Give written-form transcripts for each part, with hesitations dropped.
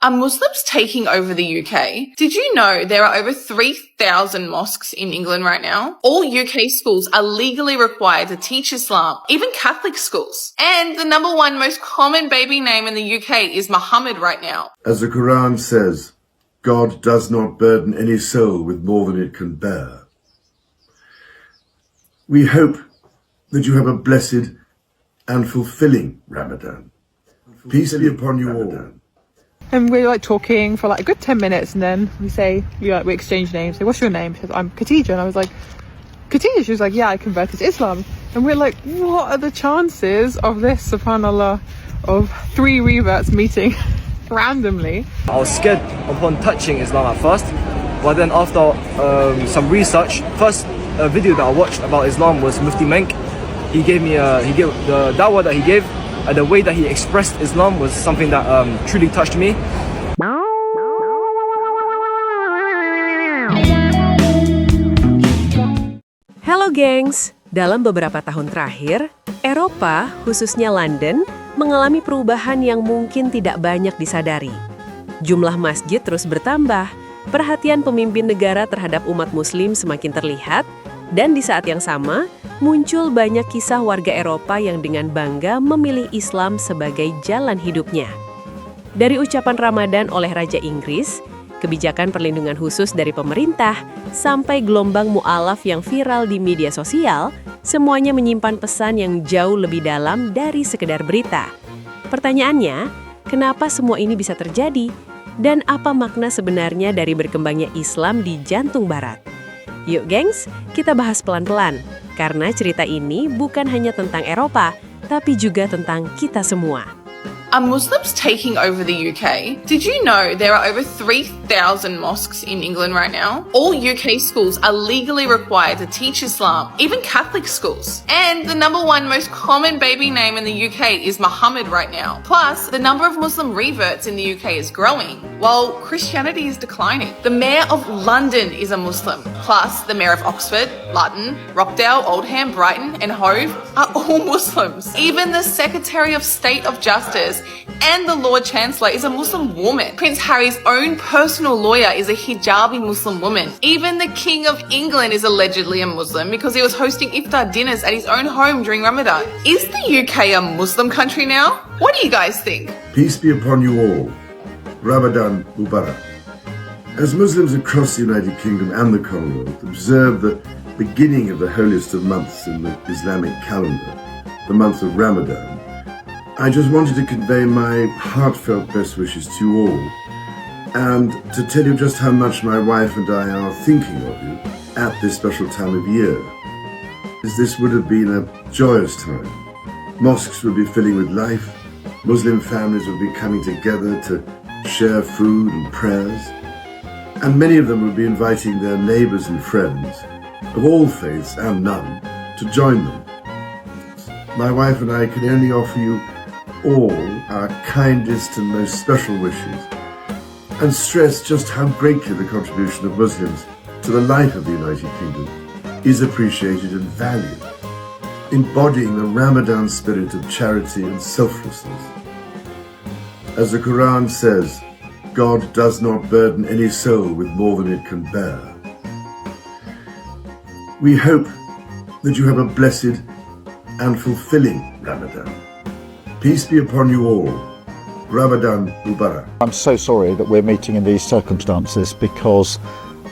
Are Muslims taking over the UK? Did you know there are over 3,000 mosques in England right now? All UK schools are legally required to teach Islam, even Catholic schools. And the number one most common baby name in the UK is Muhammad right now. As the Quran says, God does not burden any soul with more than it can bear. We hope that you have a blessed and fulfilling Ramadan. Peace be upon you all. And we're like talking for like a good 10 minutes, and then we exchange names. Say, what's your name? She says, I'm Khadija. And I was like, Khadija? She was like, yeah, I converted to Islam. And we're like, what are the chances of this, subhanAllah, of 3 reverts meeting randomly? I was scared upon touching Islam at first, but then after some research, first video that I watched about Islam was Mufti Menk. He gave the dawah that he gave, and the way that he expressed Islam was something that truly touched me. Halo gengs, dalam beberapa tahun terakhir, Eropa, khususnya London, mengalami perubahan yang mungkin tidak banyak disadari. Jumlah masjid terus bertambah, perhatian pemimpin negara terhadap umat muslim semakin terlihat, dan di saat yang sama, muncul banyak kisah warga Eropa yang dengan bangga memilih Islam sebagai jalan hidupnya. Dari ucapan Ramadhan oleh Raja Inggris, kebijakan perlindungan khusus dari pemerintah, sampai gelombang mu'alaf yang viral di media sosial, semuanya menyimpan pesan yang jauh lebih dalam dari sekedar berita. Pertanyaannya, kenapa semua ini bisa terjadi? Dan apa makna sebenarnya dari berkembangnya Islam di jantung barat? Yuk gengs, kita bahas pelan-pelan. Karena cerita ini bukan hanya tentang Eropa, tapi juga tentang kita semua. Are Muslims taking over the UK? Did you know there are over 3,000 mosques in England right now? All UK schools are legally required to teach Islam, even Catholic schools. And the number one most common baby name in the UK is Muhammad right now. Plus, the number of Muslim reverts in the UK is growing, while Christianity is declining. The Mayor of London is a Muslim. Plus, the Mayor of Oxford, Lutton, Rockdale, Oldham, Brighton and Hove are all Muslims. Even the Secretary of State of Justice and the Lord Chancellor is a Muslim woman. Prince Harry's own personal lawyer is a hijabi Muslim woman. Even the King of England is allegedly a Muslim because he was hosting iftar dinners at his own home during Ramadan. Is the UK a Muslim country now? What do you guys think? Peace be upon you all. Ramadan Mubarak. As Muslims across the United Kingdom and the Commonwealth observe the beginning of the holiest of months in the Islamic calendar, the month of Ramadan, I just wanted to convey my heartfelt best wishes to you all, and to tell you just how much my wife and I are thinking of you at this special time of year, as this would have been a joyous time. Mosques would be filling with life, Muslim families would be coming together to share food and prayers, and many of them would be inviting their neighbours and friends, of all faiths and none, to join them. My wife and I can only offer you all our kindest and most special wishes, and stress just how greatly the contribution of Muslims to the life of the United Kingdom is appreciated and valued, embodying the Ramadan spirit of charity and selflessness. As the Quran says, God does not burden any soul with more than it can bear. We hope that you have a blessed and fulfilling Ramadan. Peace be upon you all. Ramadan Mubarak. I'm so sorry that we're meeting in these circumstances because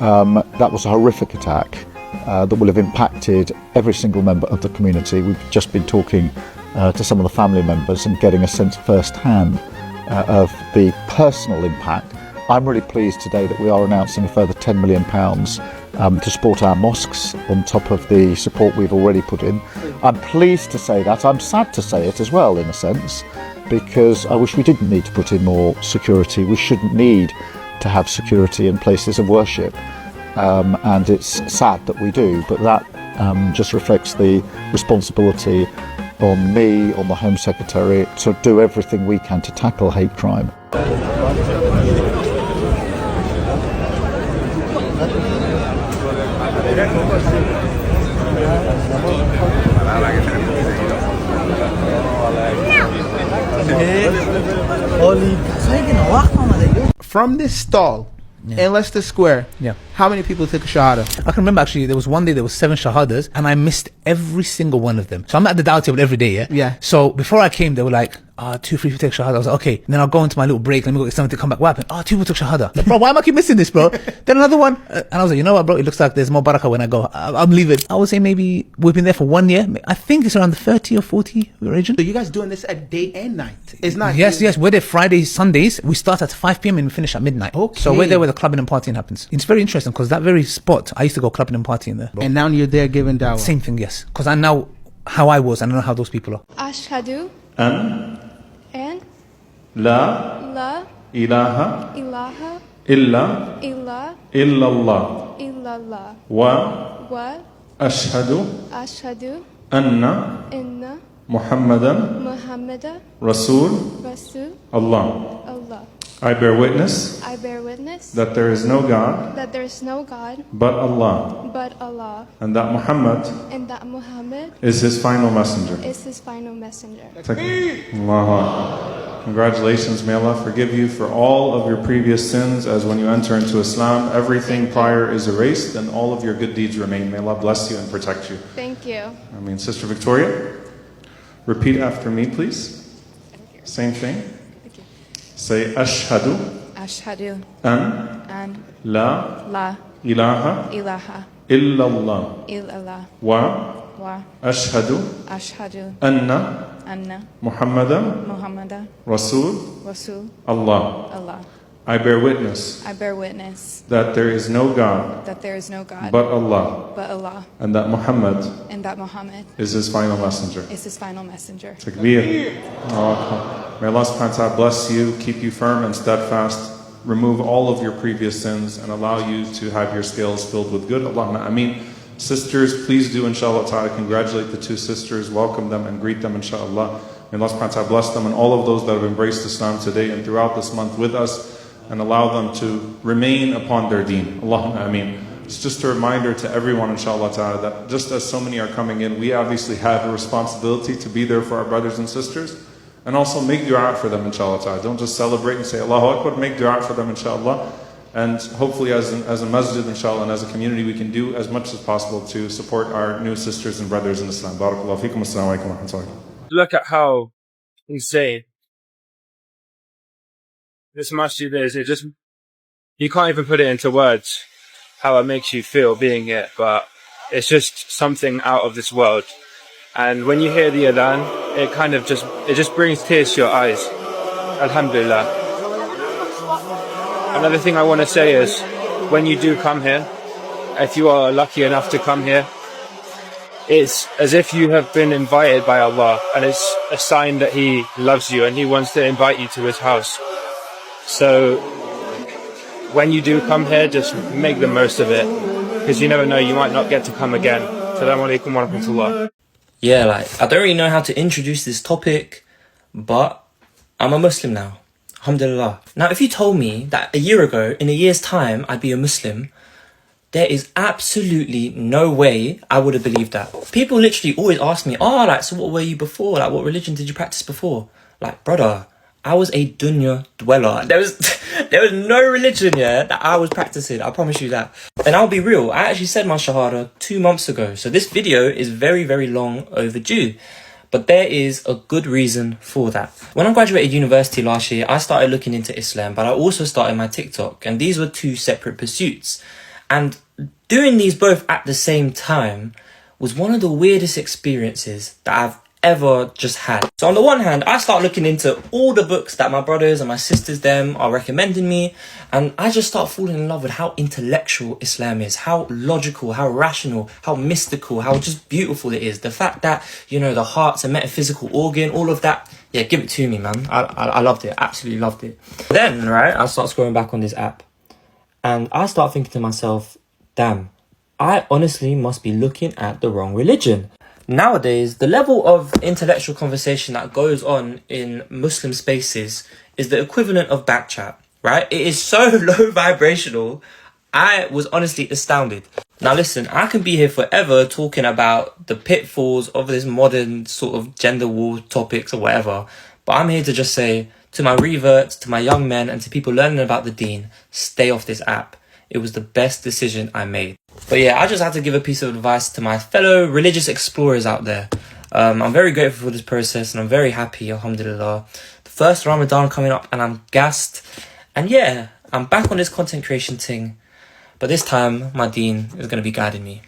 that was a horrific attack that will have impacted every single member of the community. We've just been talking to some of the family members and getting a sense firsthand of the personal impact. I'm really pleased today that we are announcing a further £10 million to support our mosques on top of the support we've already put in. I'm pleased to say that. I'm sad to say it as well, in a sense, because I wish we didn't need to put in more security. We shouldn't need to have security in places of worship, and it's sad that we do, but that just reflects the responsibility on me, on the Home Secretary, to do everything we can to tackle hate crime. Oli, saya kena waktu mana from this stall in Leicester Square, how many people took a shahada? I can remember actually there was one day there was 7 shahadas and I missed every single one of them. So I'm at the dawah table every day, Yeah. So before I came, they were like, 2, 3 people take shahada. I was like, okay. And then I'll go into my little break. Let me go get something to come back. What happened? 2 people took shahada. Like, bro, why am I keep missing this, bro? Then another one. And I was like, you know what, bro? It looks like there's more barakah when I go. I'm leaving. I would say maybe we've been there for 1 year. I think it's around the 30 or 40 region. So you guys doing this at day and night? It's not. Yes. We're there Fridays, Sundays. We start at 5 p.m. and we finish at midnight. Okay. So we're there where the clubbing and partying happens. It's very interesting because that very spot, I used to go clubbing and partying there. Bro. And now you're there giving dawah. Same thing, yes. Because I know how I was and I know how those people are. Ashhadu أن and لا la إله ilaha إلا illa إلا الله illallah وأشهد wa ashhadu أن inna محمدا Muhammadan رسول Rasul Allah. Allah. I bear witness I bear witness that there is no God that there is no God but Allah, but Allah, and that Muhammad and that Muhammad is his final messenger. is his final messenger. Allahu Akbar. Congratulations, may Allah forgive you for all of your previous sins, as when you enter into Islam, everything prior is erased and all of your good deeds remain. May Allah bless you and protect you. Thank you. Sister Victoria, repeat after me, please. Same thing. Say Ashhadu Ashhadu an la la ilaha ilaha illallah illallah wa ashhadu ashhadu anna Muhammadan Rasul Allah. Allah. I bear witness I bear witness that there is no God that there is no God but Allah, but Allah, and that Muhammad and that Muhammad is his final messenger. is his final messenger. Takbir. May Allah subhanahu wa ta'ala bless you, keep you firm and steadfast, remove all of your previous sins, and allow you to have your scales filled with good. Allahumma ameen. Sisters, please do inshallah ta'ala congratulate the 2 sisters, welcome them and greet them inshallah. May Allah subhanahu wa ta'ala bless them and all of those that have embraced Islam today and throughout this month with us, and allow them to remain upon their deen. Allahumma ameen. It's just a reminder to everyone inshallah ta'ala that just as so many are coming in, we obviously have a responsibility to be there for our brothers and sisters, and also make dua for them inshallah ta'ala. Don't just celebrate and say Allahu Akbar, make dua for them inshallah. And hopefully as a masjid inshallah and as a community we can do as much as possible to support our new sisters and brothers in Islam. Barakallahu feekum. Assalamu alaikum wa rahmatullahi. Look at how insane this masjid is. You can't even put it into words how it makes you feel being here, but it's just something out of this world. And when you hear the adhan, it just brings tears to your eyes. Alhamdulillah. Another thing I want to say is, when you do come here, if you are lucky enough to come here, it's as if you have been invited by Allah, and it's a sign that He loves you and He wants to invite you to His house. So when you do come here, just make the most of it, because you never know, you might not get to come again. Assalamu alaikum wa rahmatullah. Yeah, I don't really know how to introduce this topic, but I'm a Muslim now. Alhamdulillah. Now, if you told me that a year ago, in a year's time, I'd be a Muslim, there is absolutely no way I would have believed that. People literally always ask me, so what were you before? What religion did you practice before? Brother, I was a dunya dweller. There was no religion, that I was practicing. I promise you that. And I'll be real, I actually said my shahada 2 months ago. So this video is very, very long overdue. But there is a good reason for that. When I graduated university last year, I started looking into Islam, but I also started my TikTok. And these were 2 separate pursuits. And doing these both at the same time was one of the weirdest experiences that I've ever just had. So on the one hand, I start looking into all the books that my brothers and my sisters them are recommending me, and I just start falling in love with how intellectual Islam is, how logical, how rational, how mystical, how just beautiful it is. The fact that, the heart's a metaphysical organ, all of that, give it to me, man. I loved it, absolutely loved it. Then, I start scrolling back on this app, and I start thinking to myself, damn, I honestly must be looking at the wrong religion. Nowadays, the level of intellectual conversation that goes on in Muslim spaces is the equivalent of back chat, right? It is so low vibrational. I was honestly astounded. Now listen, I can be here forever talking about the pitfalls of this modern sort of gender war topics or whatever, but I'm here to just say To my reverts, to my young men, and to people learning about the deen, stay off this app. It was the best decision I made. But yeah, I just had to give a piece of advice to my fellow religious explorers out there. I'm very grateful for this process and I'm very happy, alhamdulillah. The first Ramadan coming up and I'm gassed. And yeah, I'm back on this content creation thing. But this time, my deen is going to be guiding me.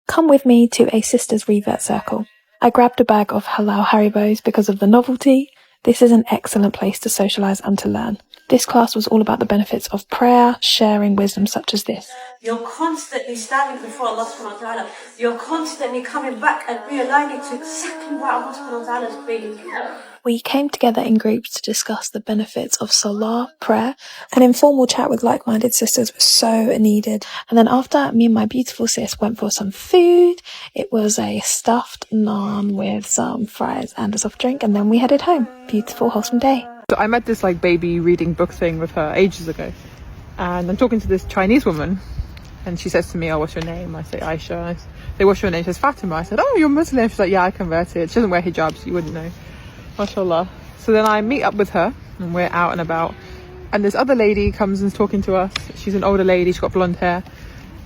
Come with me to a sisters revert circle. I grabbed a bag of halal Haribos because of the novelty. This is an excellent place to socialise and to learn. This class was all about the benefits of prayer, sharing wisdom such as this. You're constantly standing before Allah subhanahu wa ta'ala. You're constantly coming back and realigning to exactly what Allah subhanahu wa ta'ala is bringing you. We came together in groups to discuss the benefits of salah, prayer. An informal chat with like-minded sisters was so needed. And then after, me and my beautiful sis went for some food. It was a stuffed naan with some fries and a soft drink. And then we headed home. Beautiful, wholesome day. So I met this like baby reading book thing with her ages ago. And I'm talking to this Chinese woman. And she says to me, oh, what's your name? I say, Aisha. I say, what's your name? She says, Fatima. I said, oh, you're Muslim. She's like, yeah, I converted. She doesn't wear hijab, so you wouldn't know. MashaAllah. So then I meet up with her and we're out and about. And this other lady comes and is talking to us. She's an older lady. She's got blonde hair.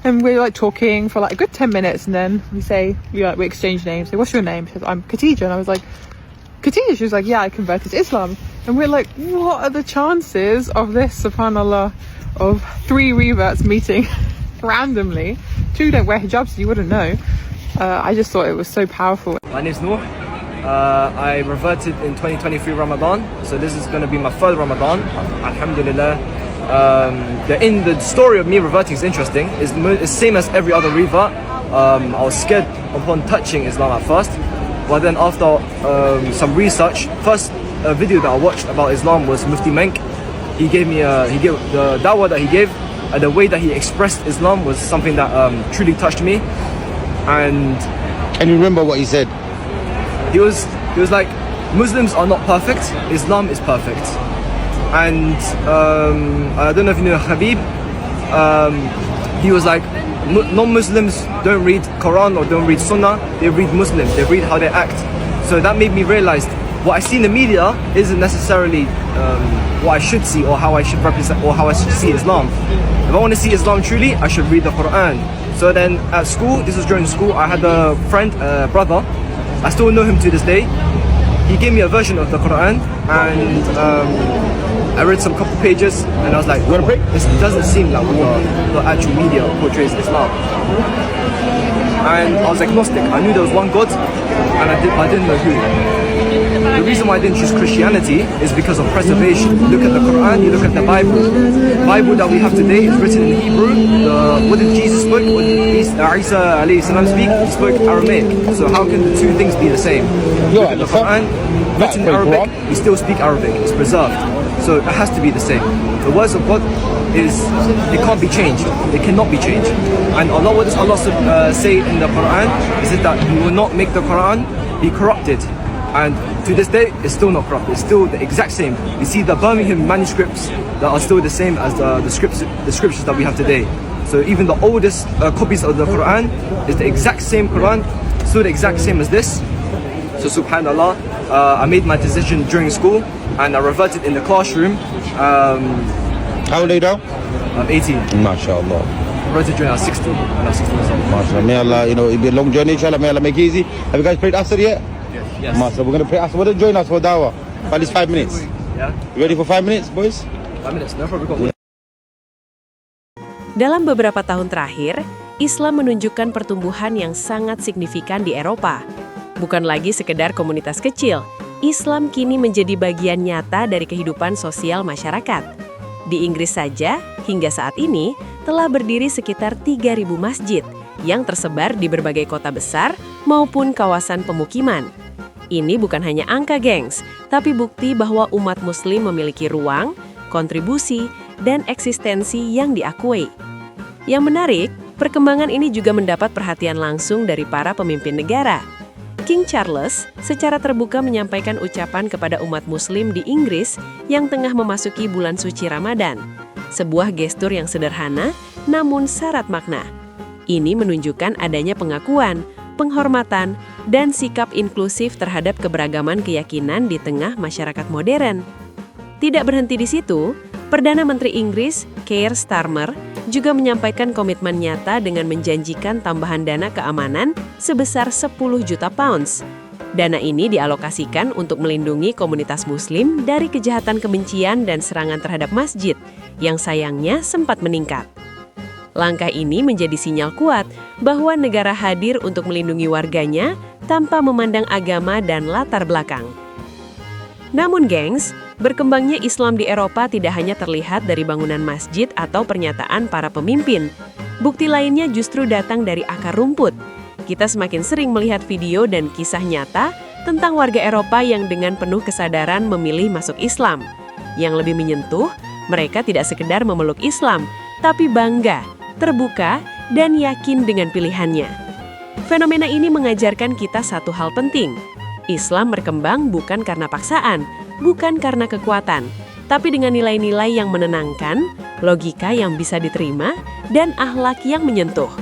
And we're like talking for like a good 10 minutes. And then we exchange names. Say, what's your name? She says, I'm Khadija. And I was like, Khadija? She was like, yeah, I converted to Islam. And we're like, what are the chances of this, subhanAllah, of 3 reverts meeting randomly? 2 don't wear hijabs, so you wouldn't know. I just thought it was so powerful. My name's Noor. I reverted in 2023 Ramadan, so this is going to be my 3rd Ramadan, alhamdulillah. The story of me reverting is interesting. It's the same as every other revert. I was scared upon touching Islam at first, but then after some research, first video that I watched about Islam was Mufti Menk. He gave the dawah that he gave, and the way that he expressed Islam was something that truly touched me. And you remember what he said? He was like, Muslims are not perfect, Islam is perfect. And I don't know if you know Habib. He was like, non-Muslims don't read Quran or don't read Sunnah, they read Muslims, they read how they act. So that made me realize what I see in the media isn't necessarily what I should see or how I should represent or how I should see Islam. If I want to see Islam truly, I should read the Quran. So then at school, this was during school, I had a friend, brother, I still know him to this day. He gave me a version of the Quran and I read some couple pages and I was like, oh, this doesn't seem like what the actual media portrays Islam. And I was agnostic. I knew there was one God and I didn't know who. The reason why I didn't choose Christianity is because of preservation. You look at the Quran, you look at the Bible. The Bible that we have today is written in Hebrew. What did Jesus speak? What did Isa alayhi salam speak? He spoke Aramaic. So how can the 2 things be the same? Look at the Quran, written in Arabic, we still speak Arabic. It's preserved. So it has to be the same. The words of God it can't be changed. It cannot be changed. And Allah, what does Allah say in the Quran? He said that He will not make the Quran be corrupted. And to this day, it's still not corrupt. It's still the exact same. You see the Birmingham manuscripts that are still the same as the scriptures that we have today. So even the oldest copies of the Quran is the exact same Quran, still the exact same as this. So subhanallah, I made my decision during school and I reverted in the classroom. How old are you now? I'm 18. MashaAllah. I reverted during I was 16. When I was 16 years old. MashaAllah. May Allah, it'll be a long journey, inshallah. May Allah make it easy. Have you guys prayed Asr yet? Yes. MashaAllah, we're going to pray Asr. Well, join us for dawah. At least 5 minutes. Yeah. You ready for 5 minutes, boys? 5 minutes, no problem. Dalam beberapa tahun terakhir, Islam menunjukkan pertumbuhan yang sangat signifikan di Eropa. Bukan lagi sekedar komunitas kecil, Islam kini menjadi bagian nyata dari kehidupan sosial masyarakat. Di Inggris saja, hingga saat ini, telah berdiri sekitar 3.000 masjid yang tersebar di berbagai kota besar maupun kawasan pemukiman. Ini bukan hanya angka, gengs, tapi bukti bahwa umat muslim memiliki ruang, kontribusi, dan eksistensi yang diakui. Yang menarik, perkembangan ini juga mendapat perhatian langsung dari para pemimpin negara. King Charles secara terbuka menyampaikan ucapan kepada umat muslim di Inggris yang tengah memasuki bulan suci Ramadhan. Sebuah gestur yang sederhana, namun syarat makna. Ini menunjukkan adanya pengakuan, penghormatan, dan sikap inklusif terhadap keberagaman keyakinan di tengah masyarakat modern. Tidak berhenti di situ, Perdana Menteri Inggris, Keir Starmer, juga menyampaikan komitmen nyata dengan menjanjikan tambahan dana keamanan sebesar 10 juta pounds. Dana ini dialokasikan untuk melindungi komunitas Muslim dari kejahatan kebencian dan serangan terhadap masjid, yang sayangnya sempat meningkat. Langkah ini menjadi sinyal kuat bahwa negara hadir untuk melindungi warganya tanpa memandang agama dan latar belakang. Namun, gengs, berkembangnya Islam di Eropa tidak hanya terlihat dari bangunan masjid atau pernyataan para pemimpin. Bukti lainnya justru datang dari akar rumput. Kita semakin sering melihat video dan kisah nyata tentang warga Eropa yang dengan penuh kesadaran memilih masuk Islam. Yang lebih menyentuh, mereka tidak sekedar memeluk Islam, tapi bangga, terbuka, dan yakin dengan pilihannya. Fenomena ini mengajarkan kita satu hal penting. Islam berkembang bukan karena paksaan, bukan karena kekuatan, tapi dengan nilai-nilai yang menenangkan, logika yang bisa diterima, dan akhlak yang menyentuh.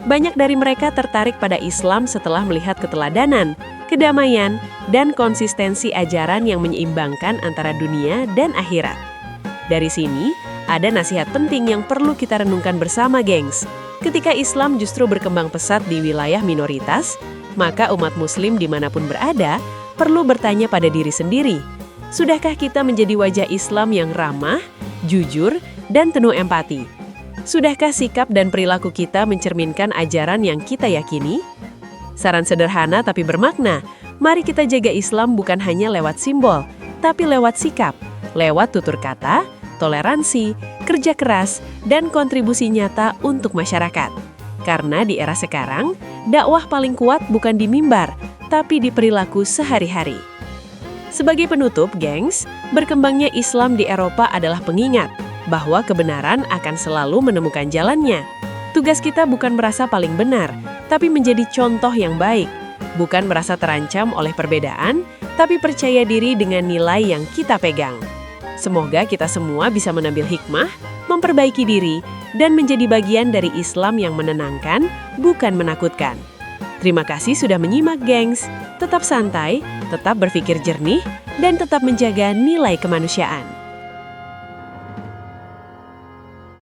Banyak dari mereka tertarik pada Islam setelah melihat keteladanan, kedamaian, dan konsistensi ajaran yang menyeimbangkan antara dunia dan akhirat. Dari sini, ada nasihat penting yang perlu kita renungkan bersama, gengs. Ketika Islam justru berkembang pesat di wilayah minoritas, maka umat Muslim dimanapun berada perlu bertanya pada diri sendiri, sudahkah kita menjadi wajah Islam yang ramah, jujur, dan penuh empati? Sudahkah sikap dan perilaku kita mencerminkan ajaran yang kita yakini? Saran sederhana tapi bermakna, mari kita jaga Islam bukan hanya lewat simbol, tapi lewat sikap, lewat tutur kata, toleransi, kerja keras, dan kontribusi nyata untuk masyarakat. Karena di era sekarang, dakwah paling kuat bukan di mimbar, tapi di perilaku sehari-hari. Sebagai penutup, gengs, berkembangnya Islam di Eropa adalah pengingat bahwa kebenaran akan selalu menemukan jalannya. Tugas kita bukan merasa paling benar, tapi menjadi contoh yang baik. Bukan merasa terancam oleh perbedaan, tapi percaya diri dengan nilai yang kita pegang. Semoga kita semua bisa mengambil hikmah, memperbaiki diri, dan menjadi bagian dari Islam yang menenangkan, bukan menakutkan. Terima kasih sudah menyimak, gengs. Tetap santai, tetap berpikir jernih, dan tetap menjaga nilai kemanusiaan.